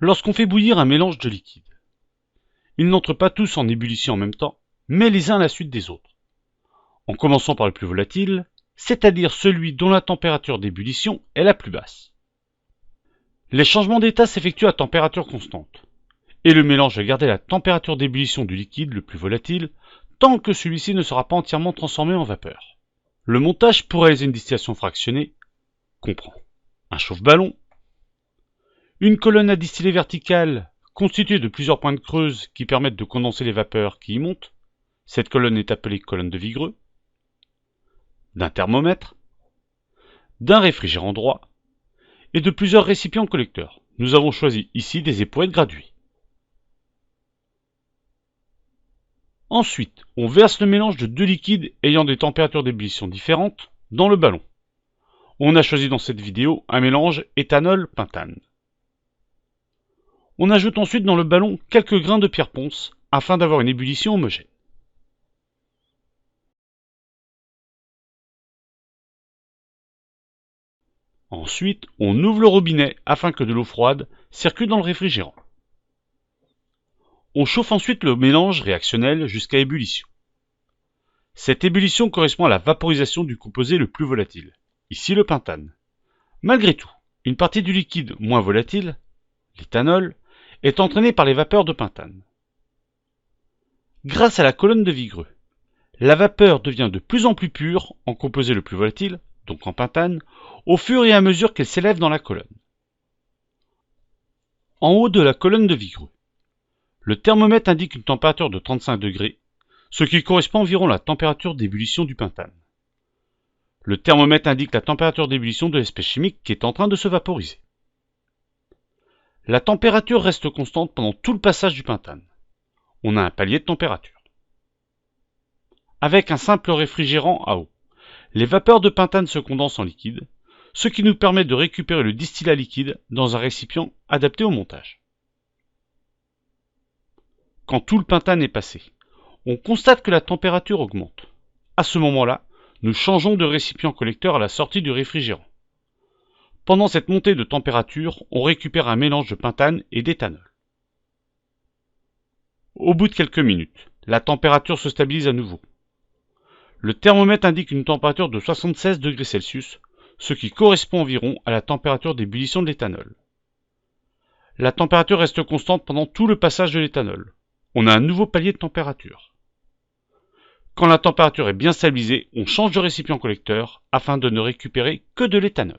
Lorsqu'on fait bouillir un mélange de liquides, ils n'entrent pas tous en ébullition en même temps, mais les uns à la suite des autres. En commençant par le plus volatile, c'est-à-dire celui dont la température d'ébullition est la plus basse. Les changements d'état s'effectuent à température constante, et le mélange va garder la température d'ébullition du liquide le plus volatile tant que celui-ci ne sera pas entièrement transformé en vapeur. Le montage pour réaliser une distillation fractionnée comprend un chauffe-ballon, une colonne à distiller verticale constituée de plusieurs pointes creuses qui permettent de condenser les vapeurs qui y montent. Cette colonne est appelée colonne de Vigreux, d'un thermomètre, d'un réfrigérant droit et de plusieurs récipients collecteurs. Nous avons choisi ici des éprouvettes graduées. Ensuite, on verse le mélange de deux liquides ayant des températures d'ébullition différentes dans le ballon. On a choisi dans cette vidéo un mélange éthanol-pentane. On ajoute ensuite dans le ballon quelques grains de pierre ponce afin d'avoir une ébullition homogène. Ensuite, on ouvre le robinet afin que de l'eau froide circule dans le réfrigérant. On chauffe ensuite le mélange réactionnel jusqu'à ébullition. Cette ébullition correspond à la vaporisation du composé le plus volatile, ici le pentane. Malgré tout, une partie du liquide moins volatile, l'éthanol, est entraînée par les vapeurs de pentane. Grâce à la colonne de Vigreux, la vapeur devient de plus en plus pure en composé le plus volatile, donc en pentane, au fur et à mesure qu'elle s'élève dans la colonne. En haut de la colonne de Vigreux, le thermomètre indique une température de 35 degrés, ce qui correspond environ à la température d'ébullition du pentane. Le thermomètre indique la température d'ébullition de l'espèce chimique qui est en train de se vaporiser. La température reste constante pendant tout le passage du pentane. On a un palier de température. Avec un simple réfrigérant à eau, les vapeurs de pentane se condensent en liquide, ce qui nous permet de récupérer le distillat liquide dans un récipient adapté au montage. Quand tout le pentane est passé, on constate que la température augmente. À ce moment-là, nous changeons de récipient collecteur à la sortie du réfrigérant. Pendant cette montée de température, on récupère un mélange de pentane et d'éthanol. Au bout de quelques minutes, la température se stabilise à nouveau. Le thermomètre indique une température de 76 degrés Celsius, ce qui correspond environ à la température d'ébullition de l'éthanol. La température reste constante pendant tout le passage de l'éthanol. On a un nouveau palier de température. Quand la température est bien stabilisée, on change de récipient collecteur afin de ne récupérer que de l'éthanol.